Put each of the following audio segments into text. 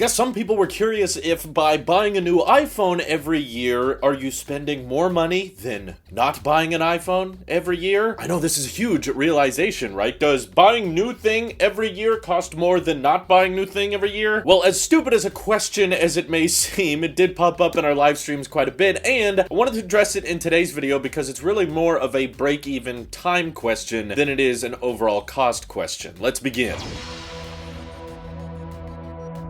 Guess some people were curious if by buying a new iPhone every year, are you spending more money than not buying an iPhone every year? I know this is a huge realization, right? Does buying new thing every year cost more than not buying new thing every year? Well, as stupid as a question as it may seem, it did pop up in our live streams quite a bit, and I wanted to address it in today's video because it's really more of a break-even time question than it is an overall cost question. Let's begin.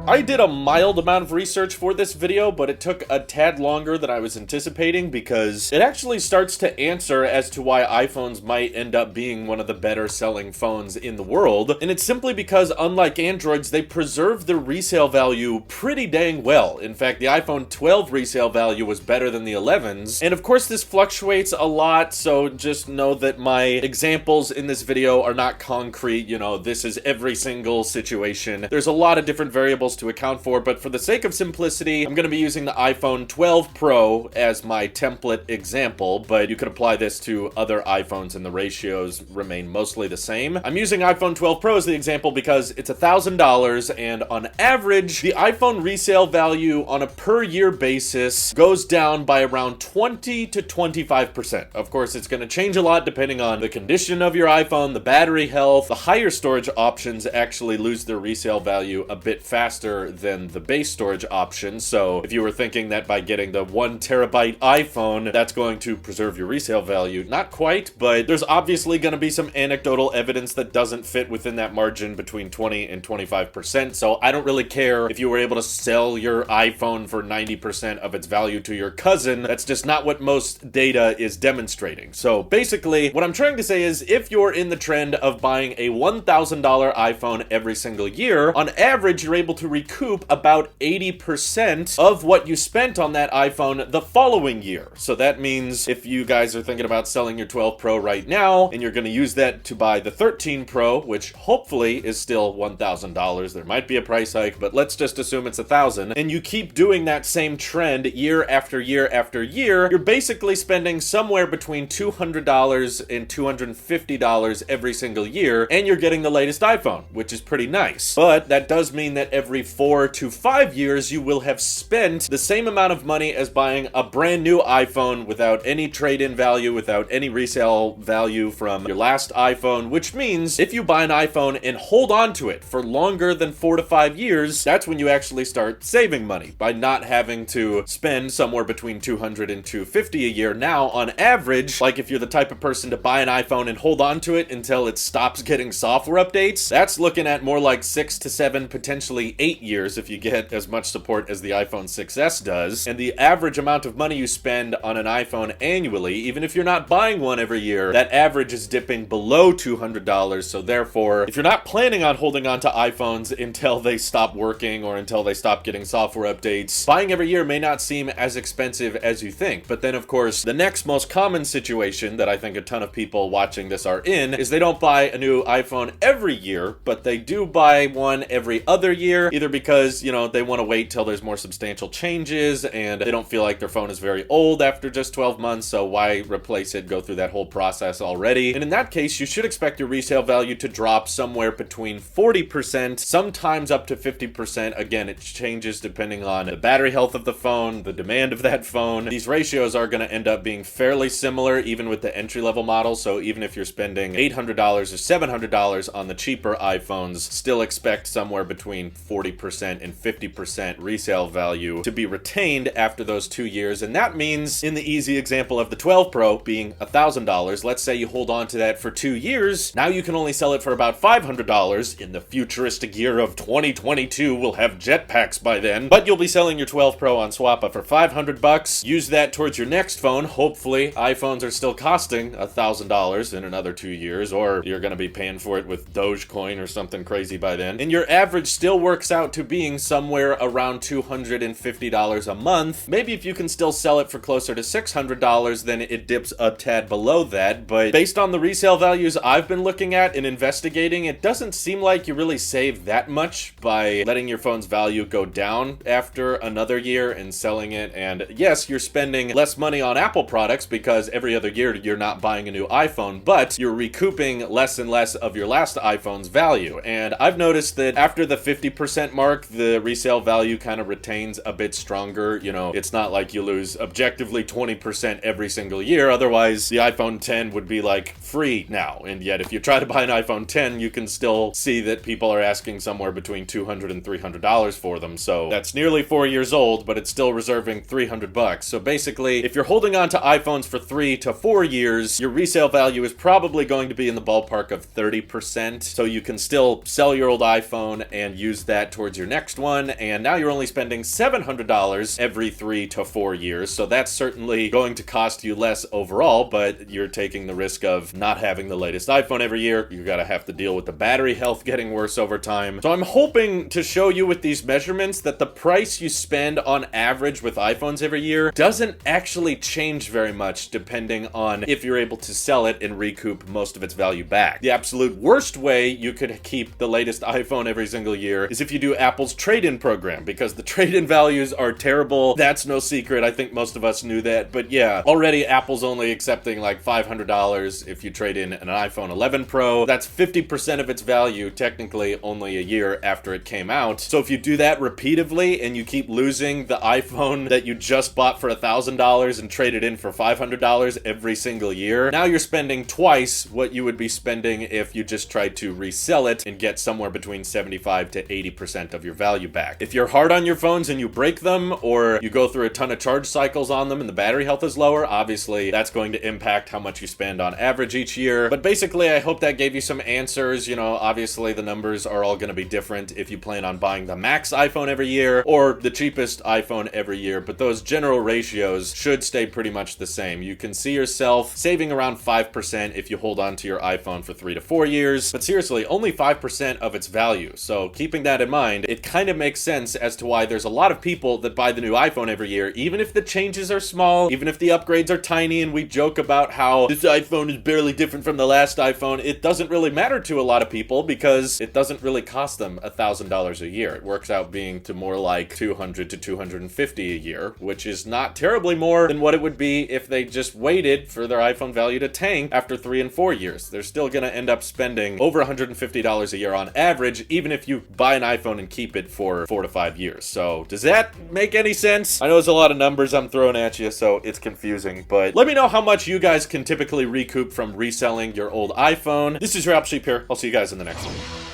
I did a mild amount of research for this video, but it took a tad longer than I was anticipating because it actually starts to answer as to why iPhones might end up being one of the better selling phones in the world. And it's simply because, unlike Androids, they preserve their resale value pretty dang well. In fact, the iPhone 12 resale value was better than the 11s. And of course, this fluctuates a lot, so just know that my examples in this video are not concrete. You know, this is every single situation. There's a lot of different variables to account for, but for the sake of simplicity, I'm going to be using the iPhone 12 Pro as my template example, but you could apply this to other iPhones and the ratios remain mostly the same. I'm using iPhone 12 Pro as the example because it's $1,000, and on average, the iPhone resale value on a per year basis goes down by around 20 to 25%. Of course, it's going to change a lot depending on the condition of your iPhone, the battery health. The higher storage options actually lose their resale value a bit faster than the base storage option. So if you were thinking that by getting the 1 terabyte iPhone, that's going to preserve your resale value, not quite, but there's obviously going to be some anecdotal evidence that doesn't fit within that margin between 20 and 25%. So I don't really care if you were able to sell your iPhone for 90% of its value to your cousin. That's just not what most data is demonstrating. So basically, what I'm trying to say is if you're in the trend of buying a $1,000 iPhone every single year, on average, you're able to recoup about 80% of what you spent on that iPhone the following year. So that means if you guys are thinking about selling your 12 Pro right now, and you're going to use that to buy the 13 Pro, which hopefully is still $1,000. There might be a price hike, but let's just assume it's $1,000. And you keep doing that same trend year after year after year, you're basically spending somewhere between $200 and $250 every single year, and you're getting the latest iPhone, which is pretty nice. But that does mean that every 4 to 5 years, you will have spent the same amount of money as buying a brand new iPhone without any trade-in value, without any resale value from your last iPhone, which means if you buy an iPhone and hold on to it for longer than 4 to 5 years, that's when you actually start saving money by not having to spend somewhere between $200 and $250 a year. Now, on average, like if you're the type of person to buy an iPhone and hold on to it until it stops getting software updates, that's looking at more like 6 to 7, potentially 8 years if you get as much support as the iPhone 6S does. And the average amount of money you spend on an iPhone annually, even if you're not buying one every year, that average is dipping below $200. So therefore, if you're not planning on holding on to iPhones until they stop working or until they stop getting software updates, buying every year may not seem as expensive as you think. But then of course, the next most common situation that I think a ton of people watching this are in is they don't buy a new iPhone every year, but they do buy one every other year, either because, you know, they want to wait till there's more substantial changes and they don't feel like their phone is very old after just 12 months, so why replace it, go through that whole process already? And in that case, you should expect your resale value to drop somewhere between 40%, sometimes up to 50%. Again, it changes depending on the battery health of the phone, the demand of that phone. These ratios are going to end up being fairly similar even with the entry-level model, so even if you're spending $800 or $700 on the cheaper iPhones, still expect somewhere between 40% and 50% resale value to be retained after those 2 years. And that means, in the easy example of the 12 Pro being $1,000, let's say you hold on to that for 2 years, now you can only sell it for about $500. In the futuristic year of 2022, we'll have jetpacks by then, but you'll be selling your 12 Pro on Swappa for $500. Use that towards your next phone. Hopefully, iPhones are still costing $1,000 in another 2 years, or you're going to be paying for it with Dogecoin or something crazy by then. And your average still works out to being somewhere around $250 a month. Maybe if you can still sell it for closer to $600, then it dips a tad below that. But based on the resale values I've been looking at and investigating, it doesn't seem like you really save that much by letting your phone's value go down after another year and selling it. And yes, you're spending less money on Apple products because every other year you're not buying a new iPhone, but you're recouping less and less of your last iPhone's value. And I've noticed that after the 50% 30% mark, the resale value kind of retains a bit stronger. You know, it's not like you lose objectively 20% every single year. Otherwise, the iPhone 10 would be like free now. And yet, if you try to buy an iPhone 10, you can still see that people are asking somewhere between $200 and $300 for them. So that's nearly 4 years old, but it's still reserving $300. So basically, if you're holding on to iPhones for 3 to 4 years, your resale value is probably going to be in the ballpark of 30%. So you can still sell your old iPhone and use that towards your next one. And now you're only spending $700 every 3 to 4 years. So that's certainly going to cost you less overall, but you're taking the risk of not having the latest iPhone every year. You gotta have to deal with the battery health getting worse over time. So I'm hoping to show you with these measurements that the price you spend on average with iPhones every year doesn't actually change very much depending on if you're able to sell it and recoup most of its value back. The absolute worst way you could keep the latest iPhone every single year is if you do Apple's trade-in program, because the trade-in values are terrible. That's no secret. I think most of us knew that. But yeah, already Apple's only accepting like $500 if you trade in an iPhone 11 Pro. That's 50% of its value, technically only a year after it came out. So if you do that repeatedly and you keep losing the iPhone that you just bought for $1,000 and trade it in for $500 every single year, now you're spending twice what you would be spending if you just tried to resell it and get somewhere between 75 to 80% of your value back. If you're hard on your phones and you break them, or you go through a ton of charge cycles on them and the battery health is lower, obviously that's going to impact how much you spend on average each year. But basically, I hope that gave you some answers. You know, obviously the numbers are all going to be different if you plan on buying the max iPhone every year or the cheapest iPhone every year, but those general ratios should stay pretty much the same. You can see yourself saving around 5% if you hold on to your iPhone for 3 to 4 years, but seriously, only 5% of its value. So keeping that in mind, it kind of makes sense as to why there's a lot of people that buy the new iPhone every year, even if the changes are small, even if the upgrades are tiny, and we joke about how this iPhone is barely different from the last iPhone. It doesn't really matter to a lot of people because it doesn't really cost them $1,000 a year. It works out being to more like $200 to $250 a year, which is not terribly more than what it would be if they just waited for their iPhone value to tank after 3 and 4 years. They're still going to end up spending over $150 a year on average, even if you buy an iPhone and keep it for 4 to 5 years. So does that make any sense? I know there's a lot of numbers I'm throwing at you, so it's confusing, but let me know how much you guys can typically recoup from reselling your old iPhone. This is your Apple Sheep here. I'll see you guys in the next one.